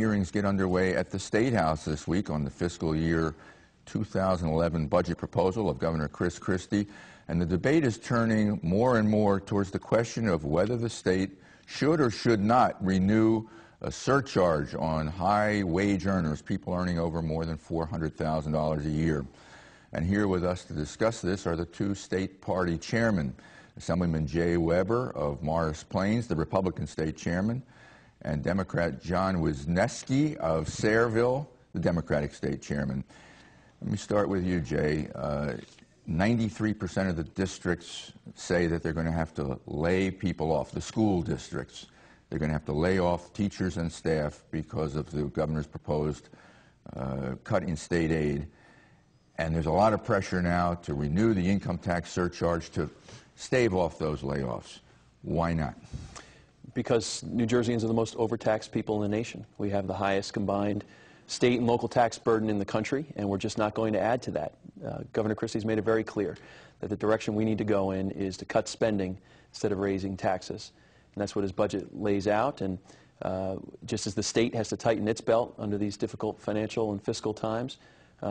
hearings get underway at the State House this week on the fiscal year 2011 budget proposal of Governor Chris Christie, and the debate is turning more and more towards the question of whether the state should or should not renew a surcharge on high-wage earners, people earning over more than $400,000 a year. And here with us to discuss this are the two state party chairmen, Assemblyman Jay Weber of Morris Plains, the Republican state chairman, and Democrat John Wisniewski of Sayreville, the Democratic state chairman. Let me start with you, Jay. 93% of the districts say that they're going to have to lay people off, the school districts. They're going to have to lay off teachers and staff because of the governor's proposed cut in state aid. And there's a lot of pressure now to renew the income tax surcharge to stave off those layoffs. Why not? Because New Jerseyans are the most overtaxed people in the nation. We have the highest combined state and local tax burden in the country, and we're just not going to add to that. Governor Christie's made it very clear that the direction we need to go in is to cut spending instead of raising taxes. And that's what his budget lays out. And just as the state has to tighten its belt under these difficult financial and fiscal times,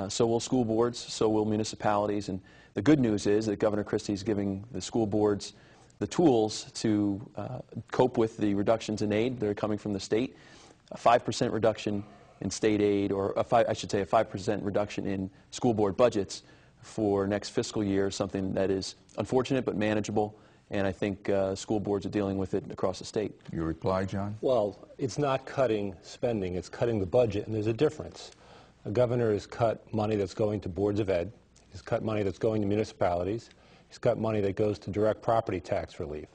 so will school boards, so will municipalities. And the good news is that Governor Christie is giving the school boards the tools to cope with the reductions in aid that are coming from the state. A 5% reduction in state aid, or I should say a 5% reduction in school board budgets for next fiscal year, something that is unfortunate but manageable, and I think school boards are dealing with it across the state. Your reply, John? Well, it's not cutting spending, it's cutting the budget, and there's a difference. The governor has cut money that's going to boards of ed, he's cut money that's going to municipalities, he's cut money that goes to direct property tax relief.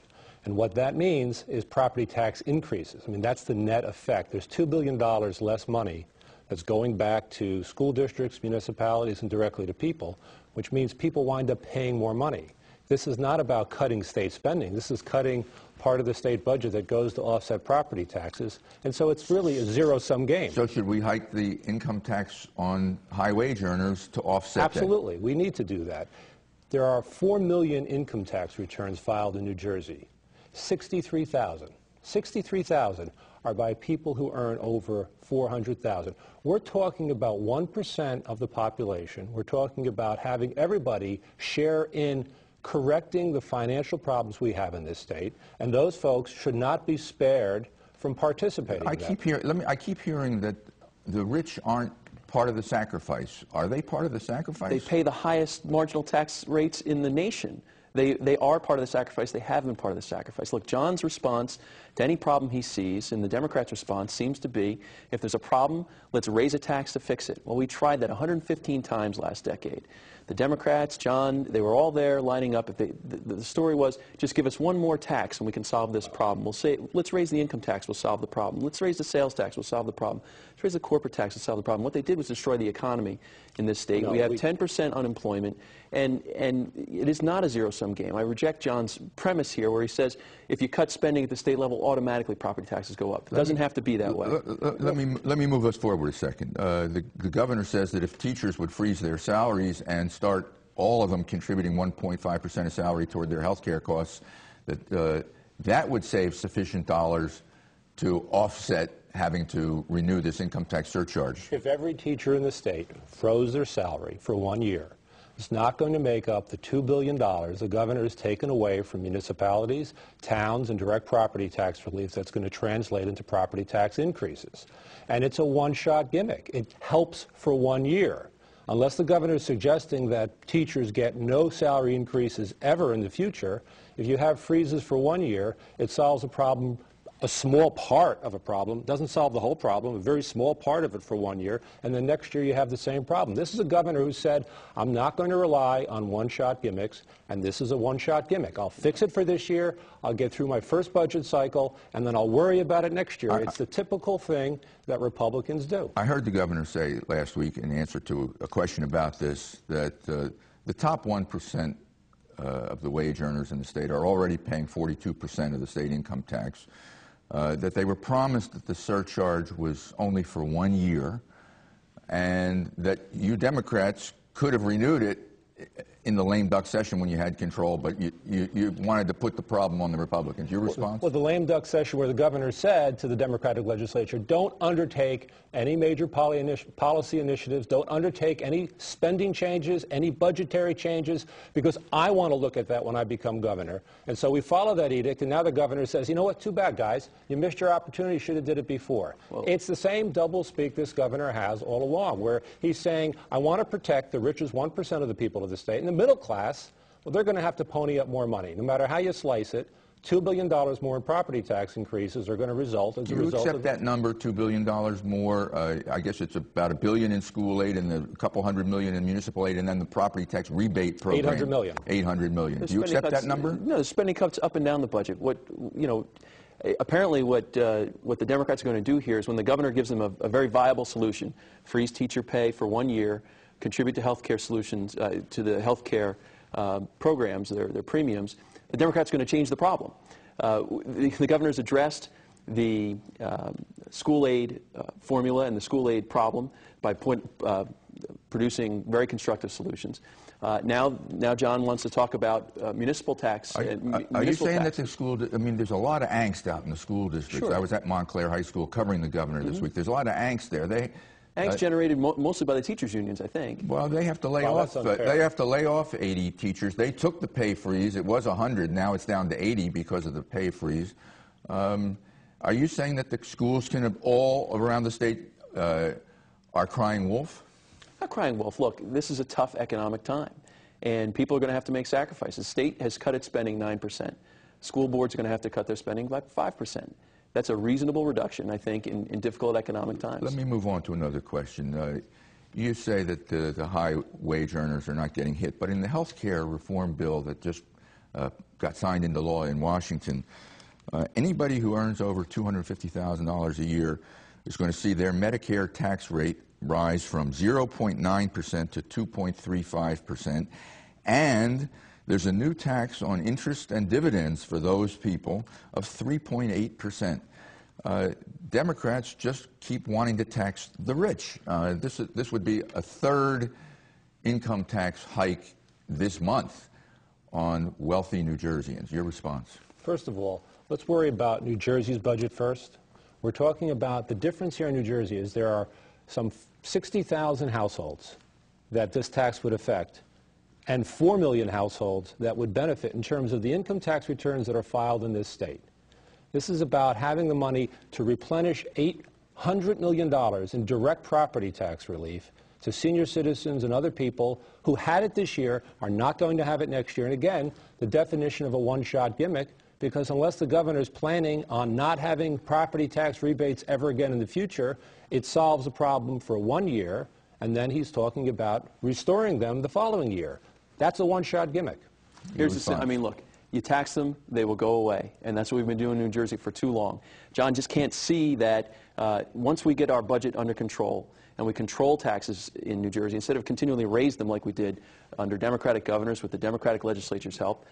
And what that means is property tax increases. I mean, that's the net effect. There's $2 billion less money that's going back to school districts, municipalities, and directly to people, which means people wind up paying more money. This is not about cutting state spending. This is cutting part of the state budget that goes to offset property taxes. And so it's really a zero-sum game. So should we hike the income tax on high-wage earners to offset Absolutely. that? We need to do that. There are 4 million income tax returns filed in New Jersey. 63,000 are by people who earn over $400,000. We're talking about 1% of the population. We're talking about having everybody share in correcting the financial problems we have in this state, and those folks should not be spared from participating in that. I keep hearing that the rich aren't part of the sacrifice. Are they part of the sacrifice? They pay the highest marginal tax rates in the nation. They are part of the sacrifice. They have been part of the sacrifice. Look, John's response to any problem he sees, and the Democrats' response seems to be, if there's a problem, let's raise a tax to fix it. Well, we tried that 115 times last decade. The Democrats, John, they were all there lining up. The story was, just give us one more tax and we can solve this problem. We'll say, let's raise the income tax, we'll solve the problem. Let's raise the sales tax, we'll solve the problem. Let's raise the corporate tax, we'll solve the problem. What they did was destroy the economy in this state. We have 10% unemployment, and it is not a zero-sum game. I reject John's premise here where he says, if you cut spending at the state level, automatically property taxes go up. It doesn't have to be that way. Let me move us forward a second. The governor says that if teachers would freeze their salaries and start all of them contributing 1.5% of salary toward their health care costs, that would save sufficient dollars to offset having to renew this income tax surcharge. If every teacher in the state froze their salary for 1 year, it's not going to make up the $2 billion the governor has taken away from municipalities, towns, and direct property tax relief that's going to translate into property tax increases. And it's a one-shot gimmick. It helps for 1 year. Unless the governor is suggesting that teachers get no salary increases ever in the future, if you have freezes for 1 year, it solves a problem, a small part of a problem. It doesn't solve the whole problem, a very small part of it for 1 year, and then next year you have the same problem. This is a governor who said, I'm not going to rely on one-shot gimmicks, and this is a one-shot gimmick. I'll fix it for this year, I'll get through my first budget cycle, and then I'll worry about it next year. It's the typical thing that Republicans do. I heard the governor say last week in answer to a question about this that the top 1% of the wage earners in the state are already paying 42% of the state income tax. That they were promised that the surcharge was only for 1 year, and that you Democrats could have renewed it in the lame duck session when you had control, but you wanted to put the problem on the Republicans. Your response? Well, the lame duck session where the governor said to the Democratic legislature, don't undertake any major policy initiatives, don't undertake any spending changes, any budgetary changes, because I want to look at that when I become governor. And so we follow that edict, and now the governor says, you know what, too bad, guys. You missed your opportunity. You should have did it before. Well, it's the same doublespeak this governor has all along, where he's saying, I want to protect the richest 1% of the people of the state. And the middle class, well, they're going to have to pony up more money. No matter how you slice it, $2 billion more in property tax increases are going to result as a result of... You accept that number, $2 billion more? I guess it's about $1 billion in school aid and a couple $100 million in municipal aid, and then the property tax rebate program. $800 million. $800 million. Do you accept that number? No, the spending cuts up and down the budget. Apparently what the Democrats are going to do here is when the governor gives them a very viable solution, freeze teacher pay for 1 year, contribute to health care solutions, to the health care programs, their premiums, the Democrats are going to change the problem. The governor's addressed the school aid formula and the school aid problem by producing very constructive solutions. Now John wants to talk about municipal tax. Are you saying that the school, I mean, there's a lot of angst out in the school districts. Sure. I was at Montclair High School covering the governor this week. There's a lot of angst there. Angst generated mostly by the teachers' unions, I think. Well, they have to lay off. They have to lay off 80 teachers. They took the pay freeze. It was 100. Now it's down to 80 because of the pay freeze. Are you saying that the schools all around the state are crying wolf? Not crying wolf. Look, this is a tough economic time, and people are going to have to make sacrifices. The state has cut its spending 9%. School boards are going to have to cut their spending by 5%. That's a reasonable reduction, I think, in difficult economic times. Let me move on to another question. You say that the high-wage earners are not getting hit, but in the health care reform bill that just got signed into law in Washington, anybody who earns over $250,000 a year is going to see their Medicare tax rate rise from 0.9% to 2.35%, and there's a new tax on interest and dividends for those people of 3.8%. Democrats just keep wanting to tax the rich. This would be a third income tax hike this month on wealthy New Jerseyans. Your response? First of all, let's worry about New Jersey's budget first. We're talking about the difference here in New Jersey is there are some 60,000 households that this tax would affect, and 4 million households that would benefit in terms of the income tax returns that are filed in this state. This is about having the money to replenish $800 million in direct property tax relief to senior citizens and other people who had it this year, are not going to have it next year. And again, the definition of a one-shot gimmick, because unless the governor is planning on not having property tax rebates ever again in the future, it solves a problem for 1 year, and then he's talking about restoring them the following year. That's a one-shot gimmick. I mean, look, you tax them, they will go away. And that's what we've been doing in New Jersey for too long. John just can't see that once we get our budget under control and we control taxes in New Jersey, instead of continually raise them like we did under Democratic governors with the Democratic legislature's help,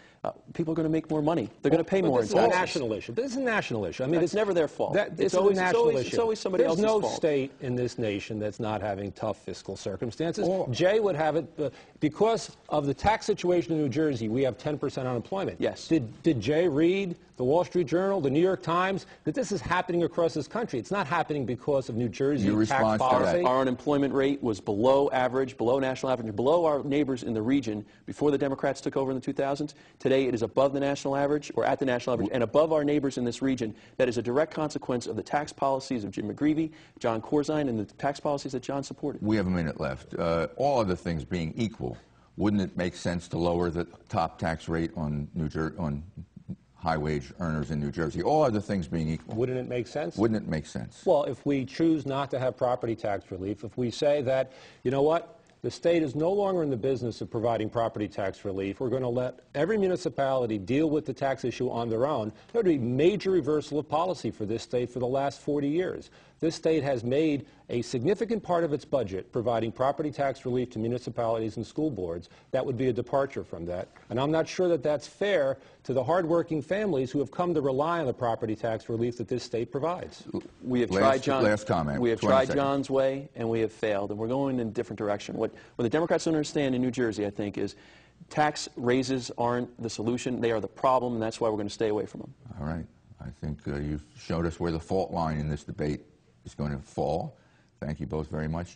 people are going to make more money. They're going to pay more in taxes. This is a national issue. This is a national issue. I mean, it's never their fault. It's always a national issue. It's always somebody else's fault. There's no state in this nation that's not having tough fiscal circumstances. Jay would have it because of the tax situation in New Jersey. We have 10% unemployment. Yes. Did Jay read the Wall Street Journal, the New York Times, that this is happening across this country? It's not happening because of New Jersey tax policy. Our unemployment rate was below average, below national average, below our neighbors in the region before the Democrats took over in the 2000s. Today it is above the national average, or at the national average, and above our neighbors in this region. That is a direct consequence of the tax policies of Jim McGreevey, John Corzine, and the tax policies that John supported. We have a minute left. All other things being equal, wouldn't it make sense to lower the top tax rate on high-wage earners in New Jersey? All other things being equal. Wouldn't it make sense? Wouldn't it make sense? Well, if we choose not to have property tax relief, if we say that, you know what, the state is no longer in the business of providing property tax relief, we're going to let every municipality deal with the tax issue on their own, there would be major reversal of policy for this state for the last 40 years. This state has made a significant part of its budget providing property tax relief to municipalities and school boards. That would be a departure from that. And I'm not sure that that's fair to the hardworking families who have come to rely on the property tax relief that this state provides. We have tried last comment. We have tried John's way, and we have failed, and we're going in a different direction. What the Democrats don't understand in New Jersey, I think, is Tax raises aren't the solution. They are the problem, and that's why we're going to stay away from them. All right. I think you've showed us where the fault line in this debate is going to fall. Thank you both very much.